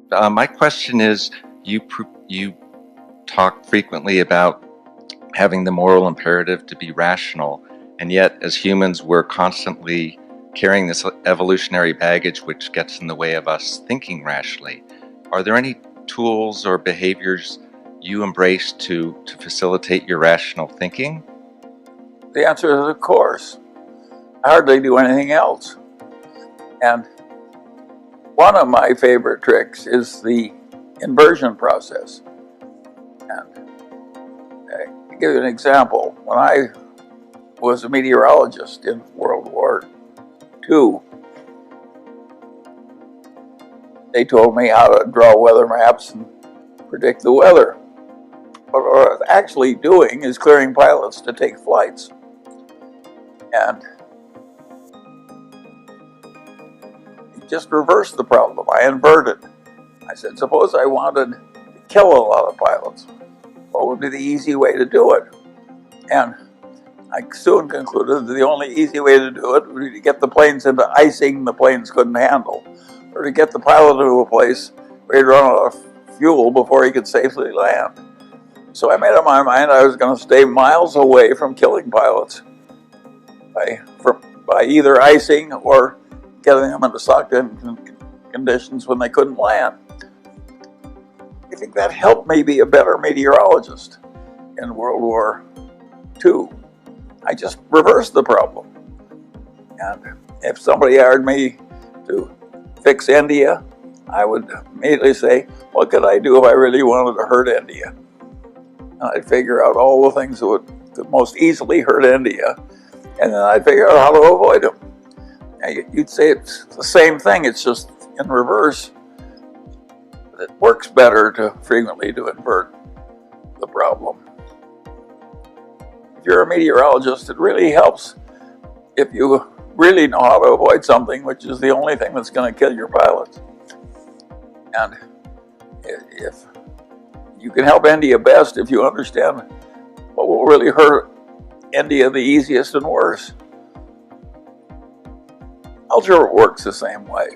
My question is, you talk frequently about having the moral imperative to be rational, and yet as humans we're constantly carrying this evolutionary baggage which gets in the way of us thinking rationally. Are there any tools or behaviors you embrace to facilitate your rational thinking? The answer is of course. I hardly do anything else. And one of my favorite tricks is the inversion process. And to give you an example, when I was a meteorologist in World War II, they told me how to draw weather maps and predict the weather. But what I was actually doing is clearing pilots to take flights. And just reversed the problem. I inverted. I said, suppose I wanted to kill a lot of pilots. What would be the easy way to do it? And I soon concluded that the only easy way to do it would be to get the planes into icing the planes couldn't handle, or to get the pilot to a place where he'd run out of fuel before he could safely land. So I made up my mind I was going to stay miles away from killing pilots by either icing or getting them into locked-in conditions when they couldn't land. I think that helped me be a better meteorologist in World War II. I just reversed the problem. And if somebody hired me to fix India, I would immediately say, what could I do if I really wanted to hurt India? And I'd figure out all the things that could most easily hurt India, and then I'd figure out how to avoid them. You'd say it's the same thing, it's just in reverse. But it works better frequently to invert the problem. If you're a meteorologist, it really helps if you really know how to avoid something, which is the only thing that's going to kill your pilots. And if you can help India best if you understand what will really hurt India the easiest and worst. Algebra works the same way.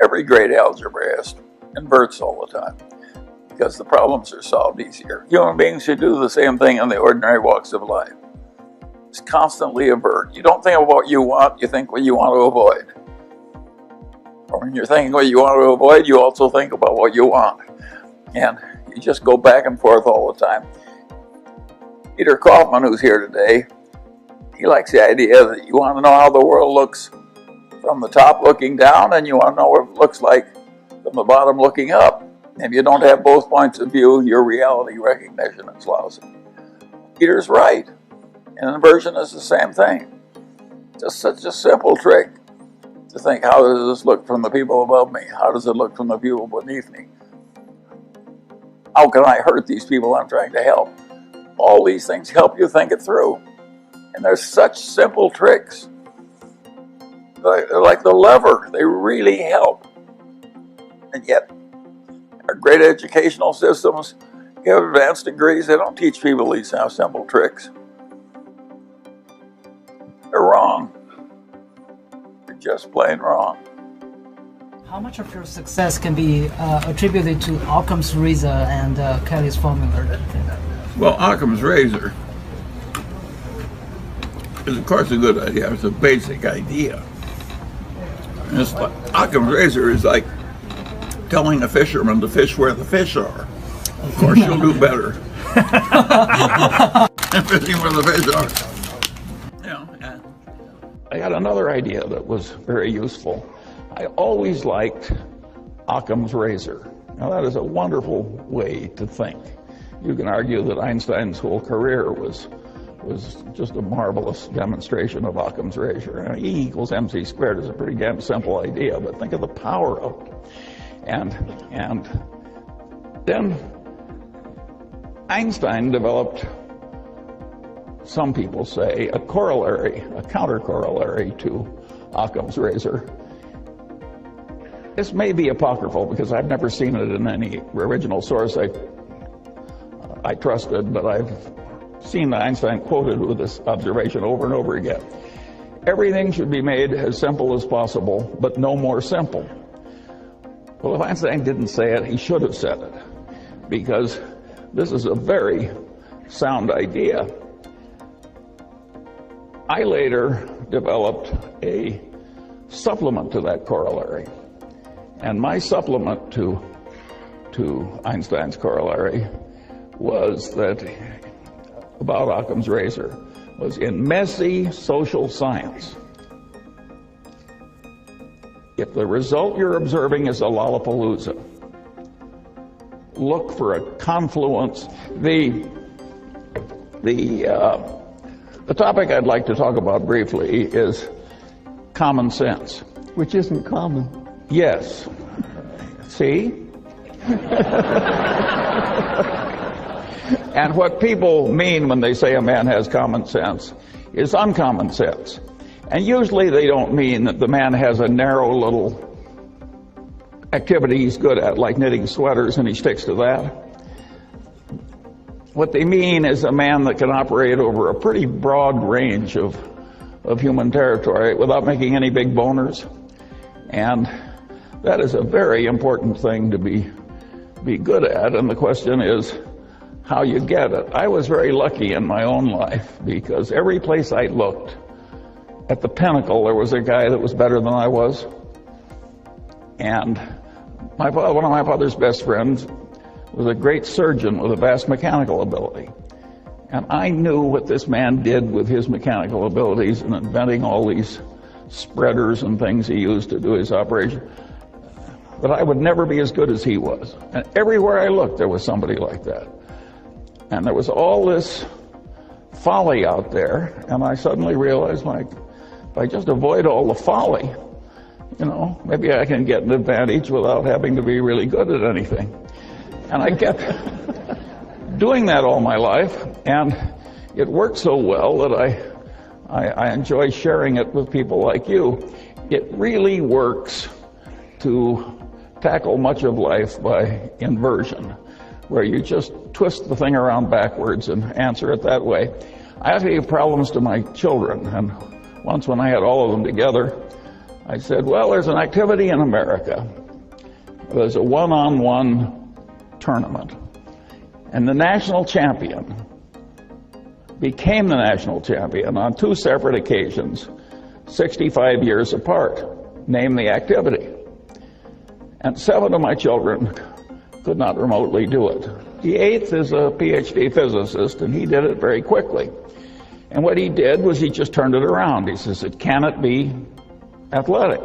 Every great algebraist inverts all the time because the problems are solved easier. Human beings should do the same thing in the ordinary walks of life. Just constantly avert. You don't think of what you want, you think what you want to avoid. Or when you're thinking what you want to avoid, you also think about what you want. And you just go back and forth all the time. Peter Kaufman, who's here today, he likes the idea that you want to know how the world looks from the top looking down, and you want to know what it looks like from the bottom looking up. If you don't have both points of view, your reality recognition is lousy. Peter's right. And inversion is the same thing. Just such a simple trick to think, how does this look from the people above me? How does it look from the people beneath me? How can I hurt these people I'm trying to help? All these things help you think it through. And they're such simple tricks. They're like the lever. They really help. And yet, our great educational systems give advanced degrees. They don't teach people these simple tricks. They're wrong. They're just plain wrong. How much of your success can be attributed to Occam's razor and Kelly's formula? Well, Occam's razor is, of course, a good idea. It's a basic idea. And Occam's razor is like telling a fisherman to fish where the fish are. Of course, you'll do better than fishing where the fish are. I had another idea that was very useful. I always liked Occam's razor. Now, that is a wonderful way to think. You can argue that Einstein's whole career was just a marvelous demonstration of Occam's razor. E equals mc squared is a pretty damn simple idea, but think of the power of it. And then Einstein developed, some people say, a corollary, a counter-corollary to Occam's razor. This may be apocryphal because I've never seen it in any original source I trusted, but I've seen Einstein quoted with this observation over and over again. everything should be made as simple as possible, but no more simple. Well, if Einstein didn't say it, he should have said it, because this is a very sound idea. I later developed a supplement to that corollary, and my supplement to Einstein's corollary was that, about Occam's razor, was in messy social science. If the result you're observing is a Lollapalooza, look for a confluence. The topic I'd like to talk about briefly is common sense. Which isn't common. Yes. See? And what people mean when they say a man has common sense is uncommon sense. And usually they don't mean that the man has a narrow little activity he's good at, like knitting sweaters, and he sticks to that. What they mean is a man that can operate over a pretty broad range of human territory without making any big boners. And that is a very important thing to be good at, and the question is how you get it. I was very lucky in my own life, because every place I looked, at the pinnacle, there was a guy that was better than I was. And one of my father's best friends was a great surgeon with a vast mechanical ability. And I knew what this man did with his mechanical abilities in inventing all these spreaders and things he used to do his operation, but I would never be as good as he was. And everywhere I looked, there was somebody like that. And there was all this folly out there, and I suddenly realized, like, if I just avoid all the folly, maybe I can get an advantage without having to be really good at anything. And I kept doing that all my life, and it worked so well that I enjoy sharing it with people like you. It really works to tackle much of life by inversion, where you just twist the thing around backwards and answer it that way. I have to give problems to my children, and once when I had all of them together, I said, well, there's an activity in America. There's a one-on-one tournament, and the national champion became the national champion on 2 separate occasions, 65 years apart. Name the activity. And 7 of my children could not remotely do it. The 8th is a PhD physicist, and he did it very quickly. And what he did was he just turned it around. He says, can it be athletic?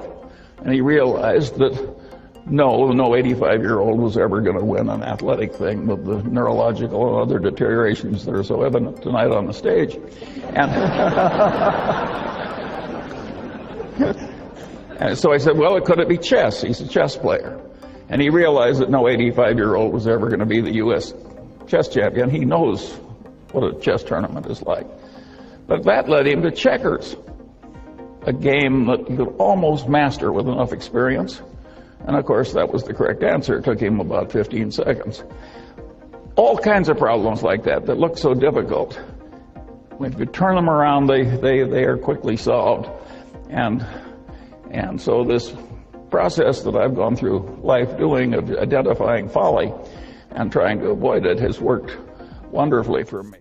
And he realized that no 85-year-old was ever going to win an athletic thing with the neurological and other deteriorations that are so evident tonight on the stage. And so I said, well, could it be chess? He's a chess player. And he realized that no 85-year-old was ever going to be the U.S. chess champion. He knows what a chess tournament is like. But that led him to checkers, a game that you could almost master with enough experience. And of course, that was the correct answer. It took him about 15 seconds. All kinds of problems like that look so difficult. When you turn them around, they are quickly solved. And so this process that I've gone through life doing of identifying folly and trying to avoid it has worked wonderfully for me.